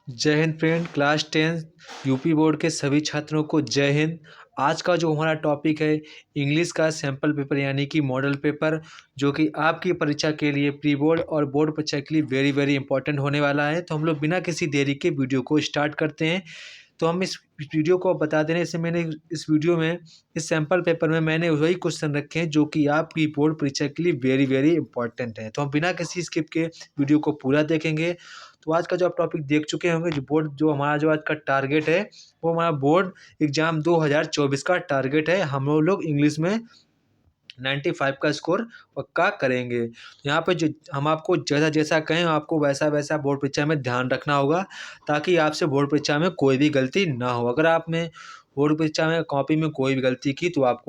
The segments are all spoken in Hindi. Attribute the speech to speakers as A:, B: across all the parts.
A: जय Hind friend. Class 10 UP board के सभी छात्रों को जय हिंद। आज का जो हमारा टॉपिक है इंग्लिश का सैम्पल पेपर यानी कि मॉडल पेपर, जो कि आपकी परीक्षा के लिए प्री बोर्ड और बोर्ड परीक्षा के लिए वेरी वेरी इंपॉर्टेंट होने वाला है। तो हम लोग बिना किसी देरी के वीडियो को स्टार्ट करते हैं। तो हम इस वीडियो को बता देने से मैंने इस वीडियो में इस सैम्पल पेपर में मैंने वही क्वेश्चन रखे हैं जो कि आपकी बोर्ड परीक्षा के लिए वेरी वेरी इंपॉर्टेंट है। तो हम बिना किसी स्किप के वीडियो को पूरा देखेंगे। तो आज का जो आप टॉपिक देख चुके होंगे, जो हमारा जो आज का टारगेट है वो हमारा बोर्ड एग्जाम 2024 का टारगेट है। हम लोग इंग्लिश में 95 का स्कोर पक्का करेंगे। यहाँ पे जो हम आपको जैसा जैसा कहें आपको वैसा वैसा बोर्ड परीक्षा में ध्यान रखना होगा, ताकि आपसे बोर्ड परीक्षा में कोई भी गलती ना हो। अगर आपने बोर्ड परीक्षा में कॉपी में कोई भी गलती की तो आप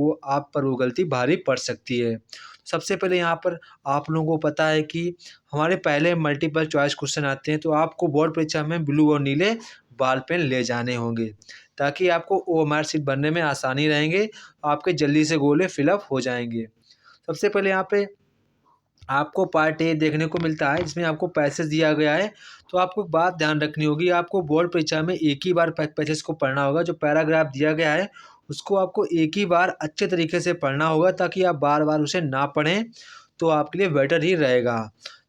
A: पर वो गलती भारी पड़ सकती है। सबसे पहले यहाँ पर आप लोगों को पता है कि हमारे पहले मल्टीपल चॉइस क्वेश्चन आते हैं, तो आपको बोर्ड परीक्षा में ब्लू और नीले बॉल पेन ले जाने होंगे, ताकि आपको ओएमआर शीट भरने में आसानी रहेंगे, आपके जल्दी से गोले फिलअप हो जाएंगे। सबसे पहले यहाँ पे आपको पार्ट ए देखने को मिलता है, जिसमें आपको पैसेज दिया गया है। तो आपको एक बात ध्यान रखनी होगी, आपको बोर्ड परीक्षा में एक ही बार पैसेज को पढ़ना होगा। जो पैराग्राफ दिया गया है उसको आपको एक ही बार अच्छे तरीके से पढ़ना होगा, ताकि आप बार बार उसे ना पढ़ें, तो आपके लिए बेटर ही रहेगा।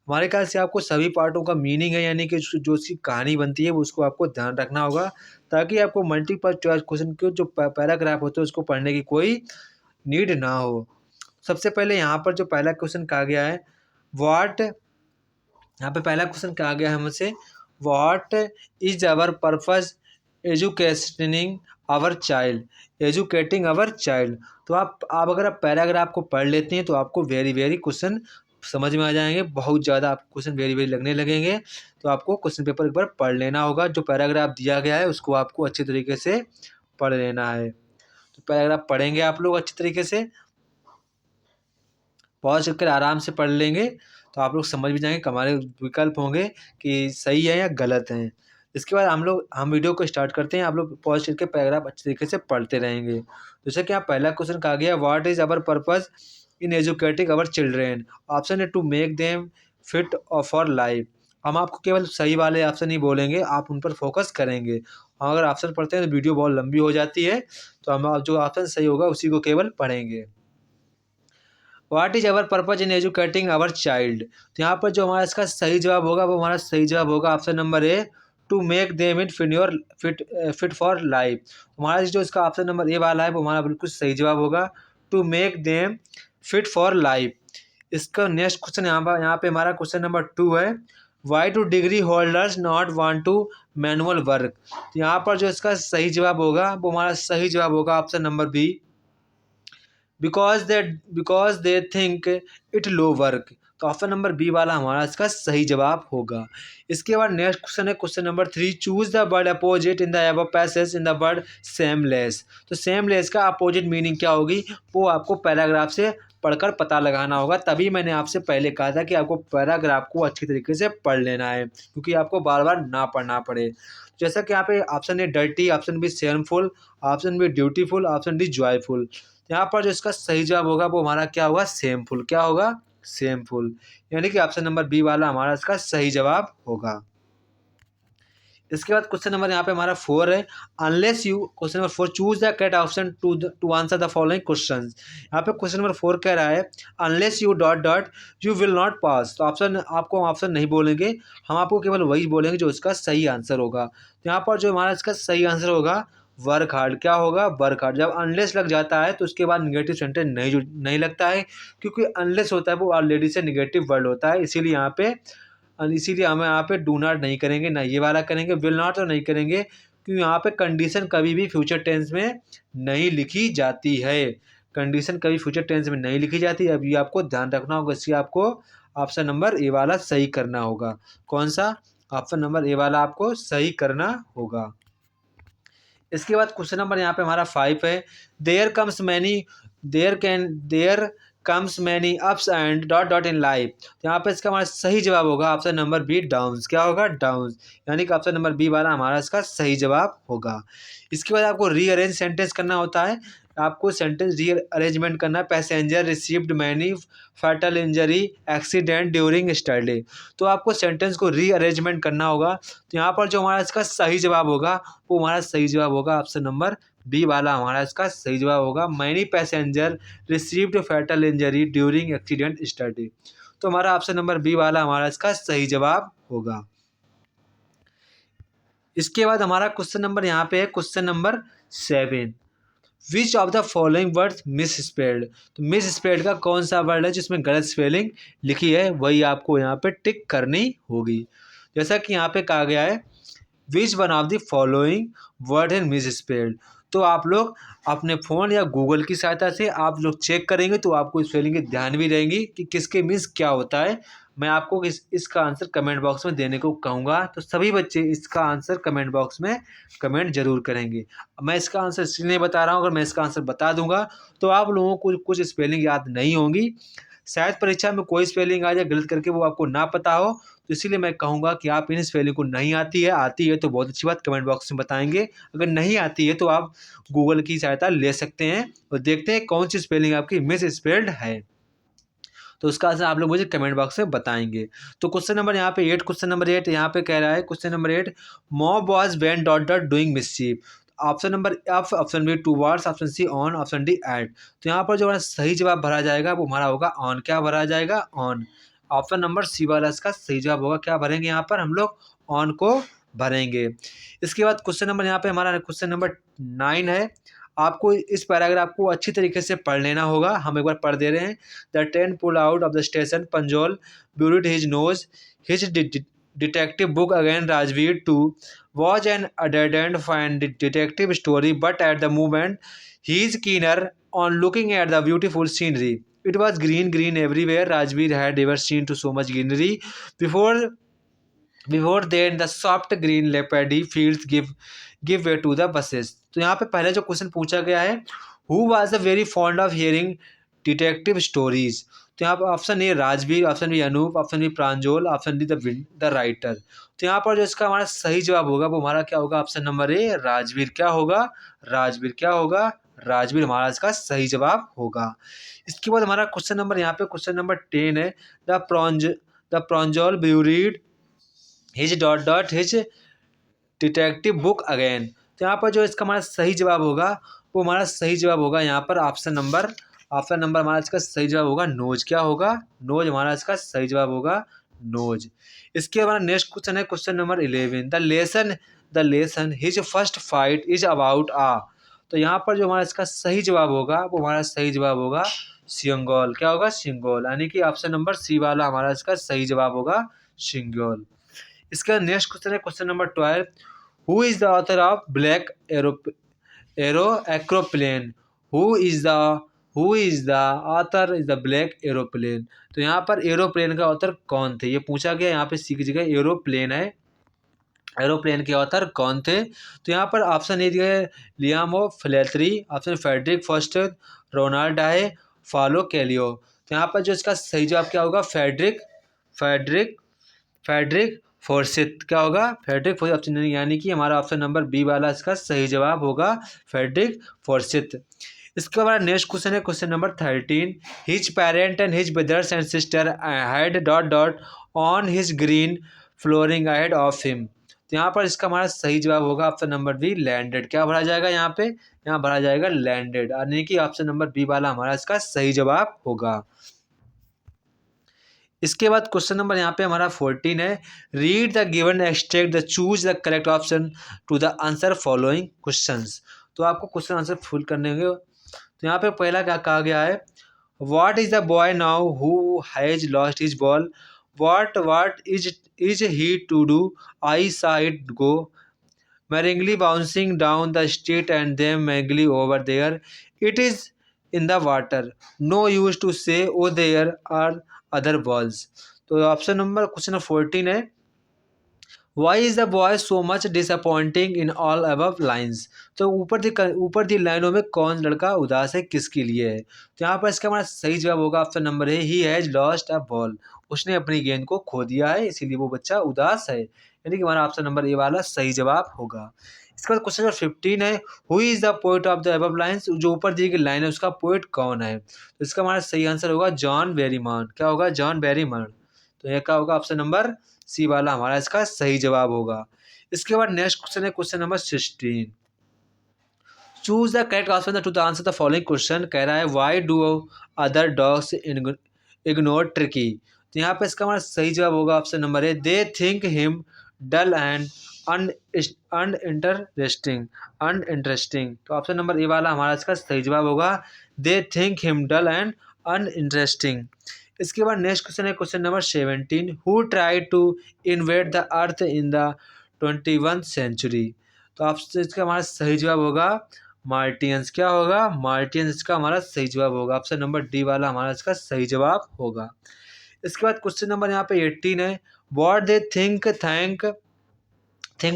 A: हमारे ख्याल से आपको सभी पार्टों का मीनिंग है, यानी कि जो उसकी कहानी बनती है वो उसको आपको ध्यान रखना होगा, ताकि आपको मल्टीपल चॉइस क्वेश्चन के जो पैराग्राफ होते हैं उसको पढ़ने की कोई नीड ना हो। सबसे पहले यहाँ पर जो पहला क्वेश्चन कहा गया है, व्हाट, यहाँ पे पहला क्वेश्चन कहा गया है हमसे, what is our purpose educating our child, educating our child. तो आप अगर आप पैराग्राफ को पढ़ लेते हैं तो आपको वेरी वेरी क्वेश्चन समझ में आ जाएंगे, बहुत ज़्यादा आपको क्वेश्चन वेरी वेरी लगने लगेंगे। तो आपको क्वेश्चन पेपर एक बार पढ़ लेना होगा, जो पैराग्राफ दिया गया है उसको आपको अच्छे तरीके से पढ़ लेना है। तो पैराग्राफ पढ़ेंगे आप लोग अच्छे तरीके से, पॉज करके आराम से पढ़ लेंगे, तो आप लोग समझ भी जाएंगे कि हमारे विकल्प होंगे कि सही है या गलत हैं। इसके बाद हम वीडियो को स्टार्ट करते हैं। आप लोग पॉज करके पैराग्राफ अच्छे तरीके से पढ़ते रहेंगे। जैसे कि आप पहला क्वेश्चन कहा गया, what is our purpose in educating our children. Option है to make them fit for life. हम आपको केवल सही वाले ऑप्शन ही बोलेंगे, आप उन पर फोकस करेंगे। अगर ऑप्शन पढ़ते हैं तो वीडियो बहुत लंबी हो जाती है, तो हम जो ऑप्शन सही होगा उसी को केवल पढ़ेंगे। What is our purpose in educating our child. तो यहाँ पर जो हमारा इसका सही जवाब होगा वो हमारा सही जवाब होगा option number A, to make them it fit for life. हमारा जो इसका ऑप्शन नंबर ए वाला है वो हमारा बिल्कुल सही जवाब होगा, to make them fit for life. इसका नेक्स्ट क्वेश्चन यहाँ पे हमारा क्वेश्चन नंबर 2 है, why to degree holders not want to manual work. तो यहाँ पर जो इसका सही जवाब होगा वो हमारा सही जवाब होगा option number B, because they think it low work. तो ऑप्शन नंबर बी वाला हमारा इसका सही जवाब होगा। इसके बाद नेक्स्ट क्वेश्चन है question number 3, choose the word opposite in the above passage in the word seamless. तो सेमलेस का अपोजिट मीनिंग क्या होगी वो आपको पैराग्राफ से पढ़कर पता लगाना होगा। तभी मैंने आपसे पहले कहा था कि आपको पैराग्राफ को अच्छी तरीके से पढ़ लेना है, क्योंकि आपको बार बार ना पढ़ना पड़े। जैसा कि यहाँ पे option A dirty, option B shameful, option B dutiful, option D joyful. यहाँ पर जो इसका सही जवाब होगा वो हमारा क्या होगा, सेमफुल। क्या होगा, सेमफुल। यानी कि ऑप्शन नंबर बी वाला हमारा इसका सही जवाब होगा। इसके बाद क्वेश्चन नंबर यहाँ पे हमारा 4 है, unless you, question number 4, choose the correct option to answer the following questions. यहाँ पे क्वेश्चन नंबर 4 कह रहा है, unless you dot dot you will not pass. तो आपको ऑप्शन नहीं बोलेंगे, हम आपको केवल वही बोलेंगे जो इसका सही आंसर होगा। तो यहाँ पर जो हमारा इसका सही आंसर होगा वर्क हार्ड। क्या होगा, वर्क हार्ड। जब अनलेस लग जाता है तो उसके बाद निगेटिव सेंटेंस नहीं लगता है, क्योंकि अनलेस होता है वो ऑलरेडी से निगेटिव वर्ड होता है। इसीलिए हम यहाँ पे डू नॉट नहीं करेंगे, ना ये वाला करेंगे, विल नॉट तो नहीं करेंगे, क्योंकि यहाँ पे कंडीशन कभी भी फ्यूचर टेंस में नहीं लिखी जाती है। कंडीशन कभी फ्यूचर टेंस में नहीं लिखी जाती है। अब ये आपको ध्यान रखना होगा, इसलिए आपको ऑप्शन नंबर ए वाला सही करना होगा। कौन सा, ऑप्शन नंबर ए वाला आपको सही करना होगा। इसके बाद क्वेश्चन नंबर यहाँ पे हमारा 5 है, there comes many ups and dot dot in life. तो यहाँ पे इसका हमारा सही जवाब होगा ऑप्शन नंबर बी, डाउन्स। क्या होगा, डाउन्स। यानी कि ऑप्शन नंबर बी वाला हमारा इसका सही जवाब होगा। इसके बाद आपको रीअरेंज सेंटेंस करना होता है। आपको सेंटेंस रीअरेंजमेंट करना है। Passenger received many fatal injury accident during study. तो आपको सेंटेंस को रीअरेंजमेंट करना होगा। तो यहाँ पर जो हमारा इसका सही जवाब होगा वो हमारा सही जवाब होगा ऑप्शन नंबर बी वाला हमारा इसका सही जवाब होगा। Many passenger received fatal injury during accident study. तो हमारा ऑप्शन नंबर बी वाला हमारा इसका सही जवाब होगा। इसके बाद हमारा क्वेश्चन नंबर यहाँ पे है question number 7। Which of the following words miss spelled. तो मिस स्पेल्ड का कौन सा वर्ड है जिसमें गलत स्पेलिंग लिखी है, वही आपको यहाँ पे टिक करनी होगी। जैसा कि यहाँ पे कहा गया है which one of the following word है मिस स्पेल्ड। तो आप लोग अपने फ़ोन या गूगल की सहायता से आप लोग चेक करेंगे तो आपको स्पेलिंग की ध्यान भी रहेंगी कि किसके मिस क्या होता है। मैं आपको इसका आंसर कमेंट बॉक्स में देने को कहूँगा, तो सभी बच्चे इसका आंसर कमेंट बॉक्स में कमेंट जरूर करेंगे। मैं इसका आंसर इसलिए नहीं बता रहा हूँ, अगर मैं इसका आंसर बता दूंगा तो आप लोगों को कुछ स्पेलिंग याद नहीं होंगी, शायद परीक्षा में कोई स्पेलिंग आ जाए गलत करके वो आपको ना पता हो। तो इसीलिए मैं कहूँगा कि आप इन स्पेलिंग को नहीं आती है तो बहुत अच्छी बात, कमेंट बॉक्स में बताएंगे। अगर नहीं आती है तो आप गूगल की सहायता ले सकते हैं और देखते हैं कौन सी स्पेलिंग आपकी मिस स्पेल्ड है। तो उसका आंसर आप लोग मुझे कमेंट बॉक्स में बताएंगे। तो क्वेश्चन नंबर यहाँ पे 8, क्वेश्चन नंबर 8 यहाँ पे कह रहा है question number 8 mob was when dot dot doing mischief. Option number F, option B towards, option C on, option D at. तो यहाँ पर जो हमारा सही जवाब भरा जाएगा वो हमारा होगा ऑन। क्या भरा जाएगा? ऑन। ऑप्शन नंबर सी वाला इसका सही जवाब होगा। क्या भरेंगे यहाँ पर हम लोग? ऑन को भरेंगे। इसके बाद क्वेश्चन नंबर यहाँ पे हमारा क्वेश्चन नंबर 9 है। आपको इस पैराग्राफ को अच्छी तरीके से पढ़ लेना होगा। हम एक बार पढ़ दे रहे हैं। The train pull out of the station, Pranjol buried his nose, his detective book again Rajveer too was an ardent fan detective story, but at the moment he is keener on looking at the beautiful scenery. It was green everywhere. Rajveer had never seen to so much greenery before then. The soft green leopardy fields give way to the buses. तो यहाँ पे पहले जो क्वेश्चन पूछा गया है who was a very fond of hearing detective stories. तो यहाँ पर option A Rajvir, option B Anup, option B Pranjol, option D the writer. तो यहाँ पर जो इसका हमारा सही जवाब होगा वो हमारा क्या होगा? ऑप्शन नंबर ए राजवीर। क्या होगा? राजवीर। क्या होगा? राजवीर हमारा इसका सही जवाब होगा। इसके बाद हमारा क्वेश्चन नंबर यहाँ पे क्वेश्चन नंबर 10 है। The Pranjol buried his dot dot his detective book again. तो यहाँ पर जो इसका हमारा सही जवाब होगा वो हमारा सही जवाब होगा यहाँ पर ऑप्शन नंबर हमारा इसका सही जवाब होगा नोज। क्या होगा? नोज हमारा इसका सही जवाब होगा नोज। इसके बाद नेक्स्ट क्वेश्चन है question number 11। The lesson his first fight is about ah. तो यहाँ पर जो हमारा इसका सही जवाब होगा वो हमारा सही जवाब होगा सिंगोल। क्या होगा? सिंगोल। यानी कि ऑप्शन नंबर सी वाला हमारा इसका सही जवाब होगा सिंगोल। इसका नेक्स्ट क्वेश्चन है question number 12। Who is the author of black aero aeroplane. Who is the author is the black aeroplane. तो यहाँ पर एरोप्लेन का ऑथर कौन थे ये पूछा गया। यहाँ पे सी की जगह एरोप्लेन है। एरोप्लेन के ऑथर कौन थे? तो यहाँ पर ऑप्शन ए दिया है Liam O'Flaherty, option Frederick Foster, Ronald Dahl, Paulo Coelho. तो यहाँ पर जो इसका सही जवाब क्या होगा? Frederick Forsyth. क्या होगा? Frederick Forsythe. ऑप्शन यानी कि हमारा ऑप्शन नंबर बी वाला इसका सही जवाब होगा फेडरिक फोर्सिथ। इसके बाद नेक्स्ट क्वेश्चन है question number 13। His parent and his brothers and sister had dot dot on his green flooring ahead of him. तो यहाँ पर इसका हमारा सही जवाब होगा ऑप्शन नंबर बी लैंडेड। क्या भरा जाएगा यहाँ पे? यहाँ भरा जाएगा लैंडेड, यानी कि ऑप्शन नंबर बी वाला हमारा इसका सही जवाब होगा। इसके बाद क्वेश्चन नंबर यहाँ पे हमारा 14 है। Read the given extract the choose the correct option to the answer following questions. तो आपको क्वेश्चन आंसर फुल करने होंगे। तो यहाँ पे पहला क्या कहा गया है? What is the boy now who has lost his ball. What is he to do? I saw it go merrily bouncing down the street and them merrily over there. It is in the water. No use to say, oh, there are other balls. तो ऑप्शन नंबर क्वेश्चन नंबर 14 है why is the boy so much disappointing in all above lines. तो ऊपर दी लाइनों में कौन लड़का उदास है, किसके लिए है? तो यहाँ पर इसका हमारा सही जवाब होगा ऑप्शन नंबर है he has lost a ball. उसने अपनी गेंद को खो दिया है इसीलिए वो बच्चा उदास है। यानी कि हमारा ऑप्शन नंबर ए वाला सही जवाब होगा। इसके बाद क्वेश्चन नंबर 15 है, who is the poet of the above lines, जो ऊपर दी गई लाइन है उसका पोएट कौन है? तो इसका हमारा सही आंसर होगा जॉन बैरीमोन। क्या होगा? जॉन बैरीमोन। तो यह क्या होगा? ऑप्शन नंबर सी वाला हमारा इसका सही जवाब होगा। इसके बाद नेक्स्ट क्वेश्चन है question number 16, choose the correct option to answer the following question. कह रहा है why do other dogs ignore tricky. तो यहाँ पे इसका हमारा सही जवाब होगा option number A, they think him dull and uninteresting uninteresting. तो ऑप्शन नंबर ए वाला हमारा इसका सही जवाब होगा, they think him dull and uninteresting. इसके बाद नेक्स्ट क्वेश्चन है question number 17, who try to invent the earth in the 21st century. तो आपसे इसका हमारा सही जवाब होगा मार्टियंस। क्या होगा? मार्टियंस इसका हमारा सही जवाब होगा। ऑप्शन नंबर डी वाला हमारा इसका सही जवाब होगा। इसके बाद क्वेश्चन नंबर यहाँ पे 18 है, what they think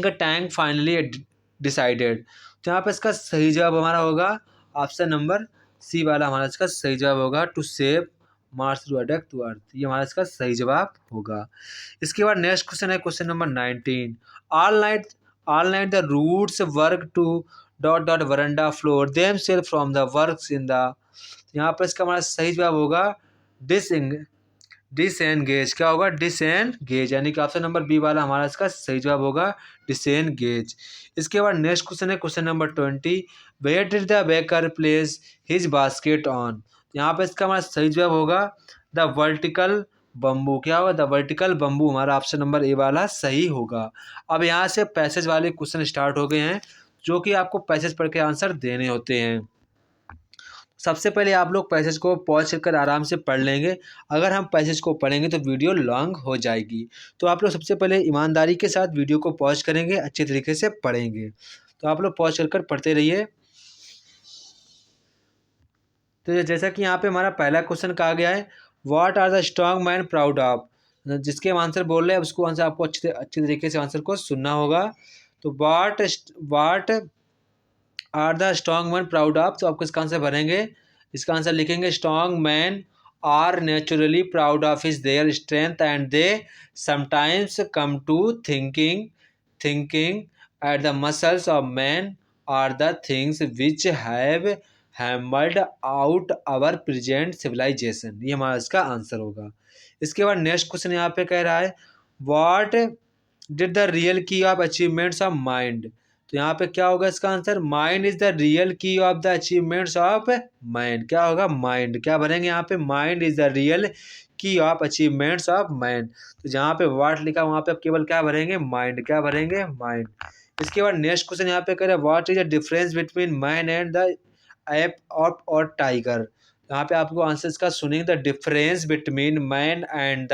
A: tank finally decided. तो यहाँ पे इसका सही जवाब हमारा होगा ऑप्शन नंबर सी वाला हमारा इसका सही जवाब होगा, to save Mars to attack to earth. ये हमारा इसका सही जवाब होगा। इसके बाद नेक्स्ट क्वेश्चन है question number 19, all night the roots work to dot dot veranda floor them self from the works in the. यहाँ पर इसका हमारा सही जवाब होगा डिसएनगेज। क्या होगा? डिसएनगेज, यानी कि ऑप्शन नंबर बी वाला हमारा इसका सही जवाब होगा डिसएनगेज। इसके बाद नेक्स्ट क्वेश्चन है question number 20, where did the baker place his basket on. यहाँ पे इसका हमारा सही जवाब होगा द वर्टिकल बम्बू। क्या होगा? द वर्टिकल बम्बू हमारा ऑप्शन नंबर ए वाला सही होगा। अब यहाँ से पैसेज वाले क्वेश्चन स्टार्ट हो गए हैं, जो कि आपको पैसेज पढ़ के आंसर देने होते हैं। सबसे पहले आप लोग पैसेज को पॉज कर आराम से पढ़ लेंगे। अगर हम पैसेज को पढ़ेंगे तो वीडियो लॉन्ग हो जाएगी, तो आप लोग सबसे पहले ईमानदारी के साथ वीडियो को पॉज करेंगे, अच्छे तरीके से पढ़ेंगे। तो आप लोग पॉज कर पढ़ते रहिए। तो जैसा कि यहाँ पे हमारा पहला क्वेश्चन कहा गया है, what are the strong man proud of. जिसके हम आंसर बोल रहे हैं उसको आंसर आपको अच्छे तरीके से आंसर को सुनना होगा। तो what are the strong man proud of, तो आपको इसका आंसर भरेंगे। इसका आंसर लिखेंगे, strong man are naturally proud of his their strength and they sometimes come to thinking at the muscles of man are the things which have hammered out our present civilisation. ये हमारा इसका आंसर होगा। इसके बाद नेक्स्ट क्वेश्चन यहाँ पे कह रहा है, what did the real key of achievements of mind. तो यहाँ पे क्या होगा इसका answer, mind is the real key of the achievements of mind. क्या होगा? माइंड। क्या भरेंगे यहाँ पे? Mind is the real key of achievements of mind. तो जहाँ पे व्हाट लिखा वहाँ पे आप केवल क्या भरेंगे? माइंड। क्या भरेंगे? माइंड। इसके बाद नेक्स्ट क्वेश्चन यहाँ पे कह रहे हैं, what is the difference between man and the ape और टाइगर। यहाँ पे आपको आंसर इसका सुनेंगे, the difference between man and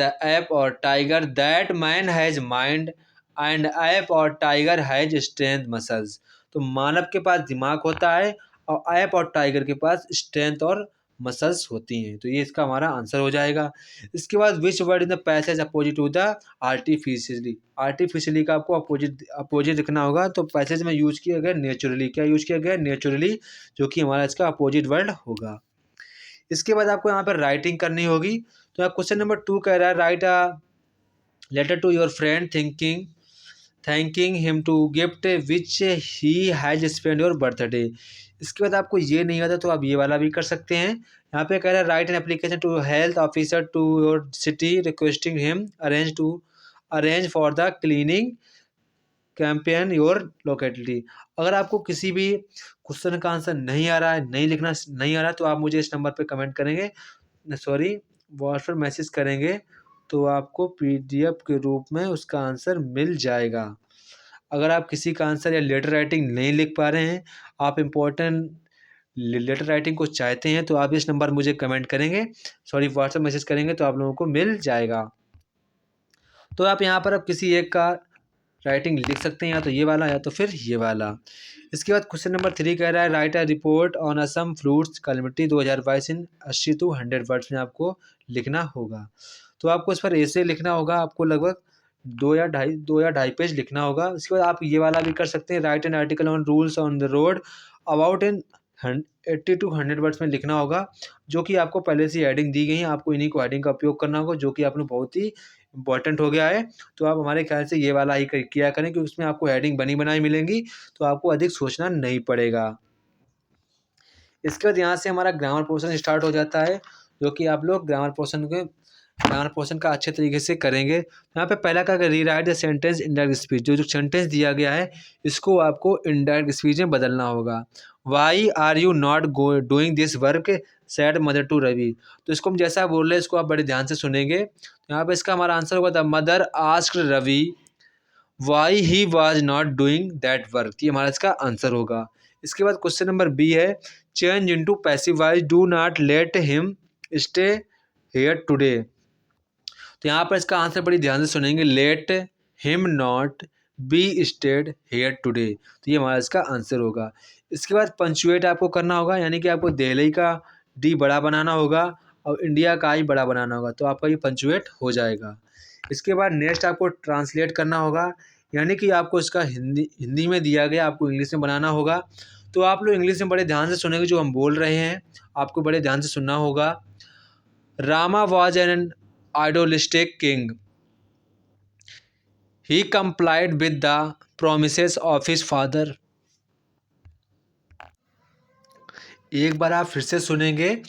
A: the ape और tiger, that man has mind and ape और टाइगर हैज स्ट्रेंथ मसल्स। तो मानव के पास दिमाग होता है और एप और टाइगर के पास स्ट्रेंथ और मसल्स होती हैं। तो ये इसका हमारा आंसर हो जाएगा। इसके बाद which word in the passage opposite to the artificially का आपको अपोजिट लिखना होगा। तो पैसेज में यूज किया गया नेचुरली। क्या यूज किया गया? नेचुरली, जो कि हमारा इसका अपोजिट वर्ड होगा। इसके बाद आपको यहाँ पर राइटिंग करनी होगी। तो क्वेश्चन नंबर 2 कह रहा है, write a letter to your friend thanking him to gift which he has spend your birthday. इसके बाद आपको ये नहीं आता तो आप ये वाला भी कर सकते हैं। यहाँ पे कह रहा है, write an application to health officer to your city requesting him arrange for the cleaning campaign your locality. अगर आपको किसी भी क्वेश्चन का आंसर नहीं आ रहा है, नहीं आ रहा, तो आप मुझे इस नंबर पे कमेंट करेंगे, व्हाट्सएप मैसेज करेंगे, तो आपको पीडीएफ के रूप में उसका आंसर मिल जाएगा। अगर आप किसी का आंसर या लेटर राइटिंग नहीं लिख पा रहे हैं, आप इम्पोर्टेंट लेटर राइटिंग को चाहते हैं, तो आप इस नंबर मुझे कमेंट करेंगे, व्हाट्सएप मैसेज करेंगे, तो आप लोगों को मिल जाएगा। तो आप यहाँ पर अब किसी एक का राइटिंग लिख सकते हैं, या तो ये वाला या तो फिर ये वाला। इसके बाद क्वेश्चन नंबर 3 कह रहा है, write a report on Assam fruits calamity 2022 in 80 to 100 words में आपको लिखना होगा। तो आपको इस पर ऐसे लिखना होगा, आपको लगभग 2 या ढाई पेज लिखना होगा। उसके बाद आप ये वाला भी कर सकते हैं, right an article on rules on the road about in 80 to 100 words में लिखना होगा, जो कि आपको पहले से हेडिंग दी गई है। आपको इन्हीं को हेडिंग का उपयोग करना होगा, जो कि आपने बहुत ही इंपॉर्टेंट हो गया है, तो आप हमारे ख्याल से ये वाला ही किया करें, क्योंकि उसमें आपको हेडिंग बनी बनाई मिलेंगी, तो आपको अधिक सोचना नहीं पड़ेगा। इसके बाद यहाँ से हमारा ग्रामर पोर्शन स्टार्ट हो जाता है, जो कि आप लोग ग्रामर पोर्शन का अच्छे तरीके से करेंगे। यहाँ पे पहला क्या, rewrite the sentence indirect speech. जो सेंटेंस दिया गया है इसको आपको इनडायरेक्ट स्पीच में बदलना होगा। Why are you not doing this work said mother to Ravi. तो इसको हम जैसा बोल रहे हैं इसको आप बड़े ध्यान से सुनेंगे। यहाँ पे इसका हमारा आंसर होगा the mother asked Ravi why he was not doing that work. ये हमारा इसका आंसर होगा। इसके बाद क्वेश्चन नंबर बी है, change into passive voice, do not let him stay here today. तो यहाँ पर इसका आंसर बड़ी ध्यान से सुनेंगे, let him not be stayed here today. तो ये हमारा इसका आंसर होगा। इसके बाद पंचुएट आपको करना होगा, यानी कि आपको दिल्ली का डी बड़ा बनाना होगा और इंडिया का आई बड़ा बनाना होगा, तो आपका ये पंचुएट हो जाएगा। इसके बाद नेक्स्ट आपको ट्रांसलेट करना होगा, यानी कि आपको इसका हिंदी में दिया गया आपको इंग्लिश में बनाना होगा। तो आप लोग इंग्लिश में बड़े ध्यान से सुनेंगे, जो हम बोल रहे हैं आपको बड़े ध्यान से सुनना होगा। Rama was an idolistic king. He complied with the promises of his father. एक बार आप फिर से सुनेंगे।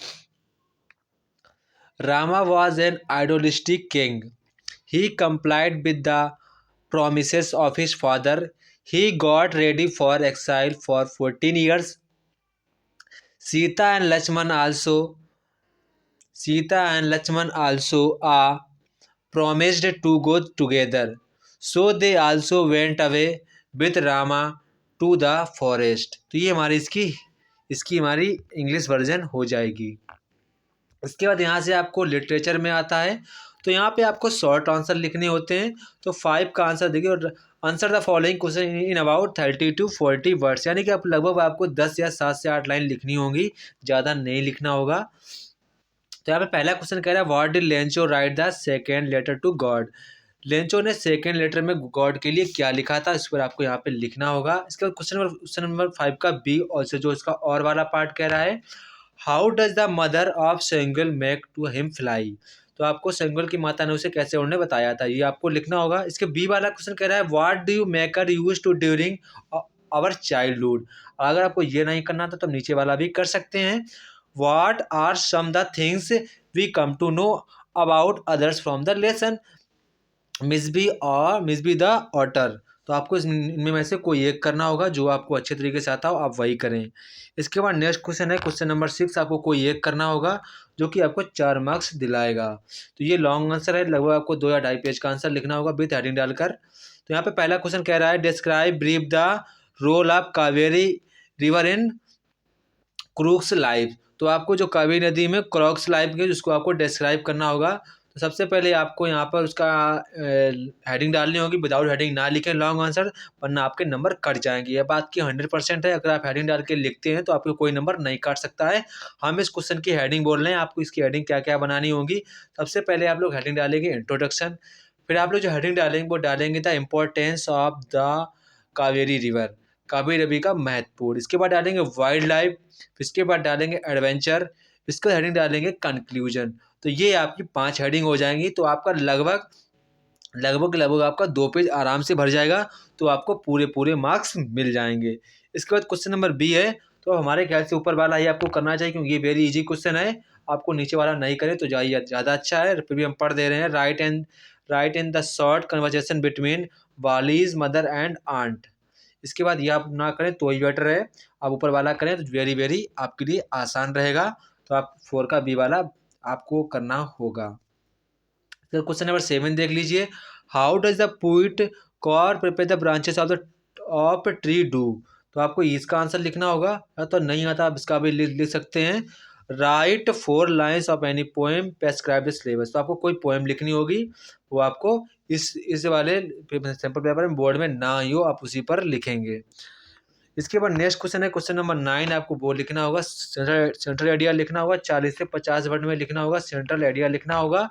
A: Rama was an idolistic king. He complied with the promises of his father. He got ready for exile for 14 years. Sita and Lakshman also are promised to go together. So they also went away with Rama to the forest. तो ये हमारी इसकी हमारी इंग्लिश वर्जन हो जाएगी। इसके बाद यहाँ से आपको लिटरेचर में आता है, तो यहाँ पे आपको शॉर्ट आंसर लिखने होते हैं। तो 5 का आंसर देखिए, और answer the following question in about 30 to 40 words, यानी कि आप लगभग आपको 10 या 7 से 8 लाइन लिखनी होंगी, ज़्यादा नहीं लिखना होगा। तो यहाँ पे पहला क्वेश्चन कह रहा है, what did Lencho write the second letter to God. Lencho ने सेकेंड लेटर में गॉड के लिए क्या लिखा था, इस पर आपको यहाँ पे लिखना होगा। इसके बाद क्वेश्चन नंबर 5 का बी, और जो इसका और वाला पार्ट कह रहा है, how does the mother of seagull make to him fly. तो आपको सेंगुल की माता ने उसे कैसे उड़ने बताया था, ये आपको लिखना होगा। इसके बी वाला क्वेश्चन कह रहा है, what do you maker use to during our childhood. अगर आपको ये नहीं करना था तो नीचे वाला भी कर सकते हैं। What are some the things we come to know about others from the lesson. Mijbil the otter. तो आपको इनमें में से कोई एक करना होगा, जो आपको अच्छे तरीके से आता हो आप वही करें। इसके बाद नेक्स्ट क्वेश्चन है क्वेश्चन नंबर 6, आपको कोई एक करना होगा जो कि आपको 4 मार्क्स दिलाएगा। तो ये लॉन्ग आंसर है, लगभग आपको 2 या 2.5 पेज का आंसर लिखना होगा विथ हेडिंग डालकर। तो यहाँ पे पहला क्वेश्चन कह रहा है, describe brief the role of Kaveri river in Coorg's life. तो आपको जो कावेरी नदी में क्रॉक्स लाइफ के उसको आपको डिस्क्राइब करना होगा। तो सबसे पहले आपको यहाँ पर उसका हेडिंग डालनी होगी, विदाउट हेडिंग ना लिखें लॉन्ग आंसर, वरना आपके नंबर कट जाएंगे। यह बात की 100% है, अगर आप हेडिंग डाल के लिखते हैं तो आपको कोई नंबर नहीं काट सकता है। हम इस क्वेश्चन की हेडिंग बोल रहे हैं, आपको इसकी हेडिंग क्या क्या बनानी होगी। सबसे पहले आप लोग हेडिंग डालेंगे इंट्रोडक्शन, फिर आप लोग जो हेडिंग डालेंगे वो डालेंगे the importance of the Kaveri river, Kaveri नदी का महत्वपूर्ण। इसके बाद डालेंगे वाइल्ड लाइफ, इसके बाद डालेंगे एडवेंचर, इसके बाद हेडिंग डालेंगे कंक्लूजन। तो ये आपकी 5 हेडिंग हो जाएंगी, तो आपका लगभग आपका 2 पेज आराम से भर जाएगा, तो आपको पूरे मार्क्स मिल जाएंगे। इसके बाद क्वेश्चन नंबर बी है, तो हमारे ख्याल से ऊपर वाला ही आपको करना चाहिए, क्योंकि ये वेरी इजी क्वेश्चन है। आपको नीचे वाला नहीं करें तो ज़्यादा अच्छा है, फिर भी हम पढ़ दे रहे हैं। Write in the short conversation between Valli's mother and aunt. इसके बाद ये आप ना करें तो ही बेटर है, आप ऊपर वाला करें तो वेरी आपके लिए आसान रहेगा। तो आप 4 का बी वाला आपको करना होगा। तो क्वेश्चन नंबर 7 देख लीजिए, how does the poet core prepare the branches of tree do. तो आपको इसका आंसर लिखना होगा, या तो नहीं आता आप इसका भी लिख सकते हैं। Right 4 lines of any poem prescribe the syllabus. तो आपको कोई पोएम लिखनी होगी, वो आपको इस वाले सैम्पल पेपर में बोर्ड में ना ही हो, आप उसी पर लिखेंगे। इसके बाद नेक्स्ट क्वेश्चन है क्वेश्चन नंबर 9, आपको वो लिखना होगा, सेंट्रल आइडिया लिखना होगा, 40 से 50 वर्ड में लिखना होगा, सेंट्रल आइडिया लिखना होगा,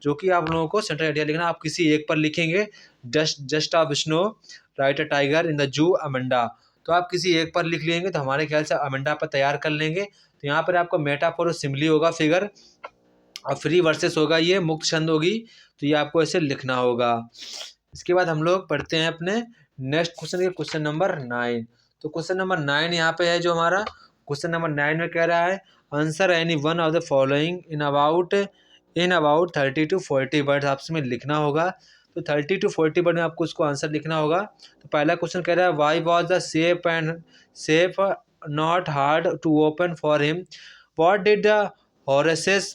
A: जो कि आप लोगों को सेंट्रल आइडिया लिखना, आप किसी एक पर लिखेंगे। Just of snow, right a tiger in the zoo Amanda. तो आप किसी एक पर लिख लेंगे, तो हमारे ख्याल से अमेंडा पर तैयार कर लेंगे। तो यहाँ पर आपको मेटाफोर और सिमिली होगा, फिगर और फ्री वर्सेस होगा, ये मुक्त छंद होगी। तो ये आपको ऐसे लिखना होगा। इसके बाद हम लोग पढ़ते हैं अपने नेक्स्ट क्वेश्चन के क्वेश्चन नंबर 9। तो क्वेश्चन नंबर 9 यहाँ पे है जो हमारा क्वेश्चन नंबर 9 में कह रहा है answer any one of the following in about 30 to 40 word आपसे में लिखना होगा। तो 30 to 40 वर्ड में आपको उसको आंसर लिखना होगा। तो पहला क्वेश्चन कह रहा है why was the safe not hard to open for him, what did the Horace's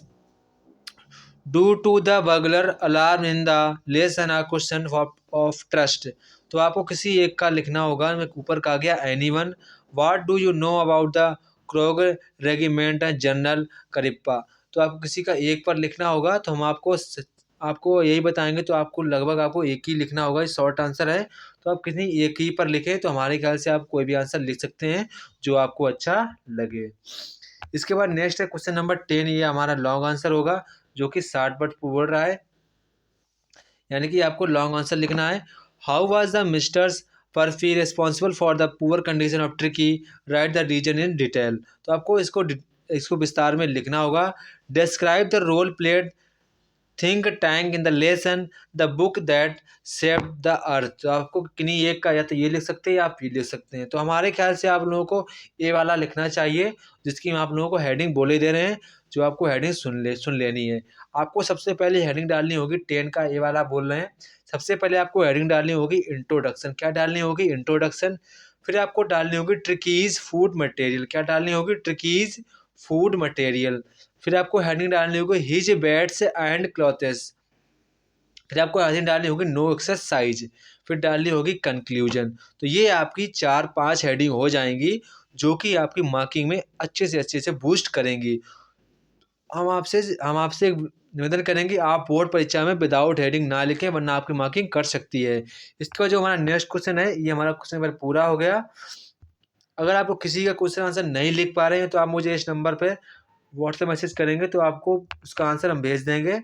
A: do to the burglar alarm in the lesson a question of trust. तो आपको किसी एक का लिखना होगा। मैं ऊपर कहा गया any one, what do you know about the Coorg regiment general Cariappa. तो आपको किसी का एक पर लिखना होगा। तो हम आपको यही बताएंगे। तो आपको लगभग आपको एक ही लिखना होगा, ये शॉर्ट आंसर है। तो आप किसी एक ही पर लिखें। तो हमारे ख्याल से आप कोई भी आंसर लिख सकते हैं जो आपको अच्छा लगे। इसके बाद नेक्स्ट है क्वेश्चन नंबर 10। ये हमारा लॉन्ग आंसर होगा जो कि 60 वर्ड बोल रहा है, यानी कि आपको लॉन्ग आंसर लिखना है। How was the Mrs Pumphrey responsible for the poor condition of Tricki, write the reason in detail. तो आपको इसको विस्तार में लिखना होगा। Describe the role played think tank in the lesson the book that saved the earth. तो आपको किन्हीं एक का या तो ये लिख सकते हैं या आप ये लिख सकते हैं। तो हमारे ख्याल से आप लोगों को ये वाला लिखना चाहिए जिसकी हम आप लोगों को हेडिंग बोले दे रहे हैं, जो आपको हेडिंग सुन लेनी है। आपको सबसे पहले हेडिंग डालनी होगी 10 का, ये वाला बोल रहे हैं। सबसे पहले आपको हेडिंग डालनी होगी इंट्रोडक्शन। क्या डालनी होगी? इंट्रोडक्शन। फिर आपको डालनी होगी ट्रिकीज फूड मटेरियल। क्या डालनी होगी? ट्रिकीज फूड मटेरियल। फिर आपको हेडिंग डालनी होगी हिज बैट्स एंड क्लॉथेस। फिर आपको हेडिंग डालनी होगी नो एक्सरसाइज। फिर डालनी होगी कंक्लूजन। तो ये आपकी 4-5 हेडिंग हो जाएंगी जो कि आपकी मार्किंग में अच्छे से बूस्ट करेंगी। हम आपसे एक निवेदन करेंगे, आप बोर्ड परीक्षा में विदाउट हेडिंग ना लिखें वरना आपकी मार्किंग कट सकती है। इसका जो हमारा नेक्स्ट क्वेश्चन है, ये हमारा क्वेश्चन पेपर पूरा हो गया। अगर आपको किसी का क्वेश्चन आंसर नहीं लिख पा रहे हैं तो आप मुझे इस नंबर पे व्हाट्सएप मैसेज करेंगे तो आपको उसका आंसर हम भेज देंगे,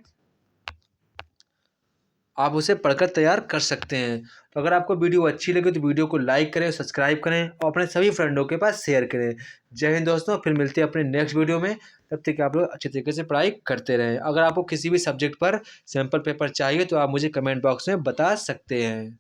A: आप उसे पढ़कर तैयार कर सकते हैं। तो अगर आपको वीडियो अच्छी लगे तो वीडियो को लाइक करें, सब्सक्राइब करें और अपने सभी फ्रेंडों के पास शेयर करें। जय हिंद दोस्तों, फिर मिलते हैं अपने नेक्स्ट वीडियो में। तब तक आप लोग अच्छे तरीके से पढ़ाई करते रहें। अगर आपको किसी भी सब्जेक्ट पर सैम्पल पेपर चाहिए तो आप मुझे कमेंट बॉक्स में बता सकते हैं।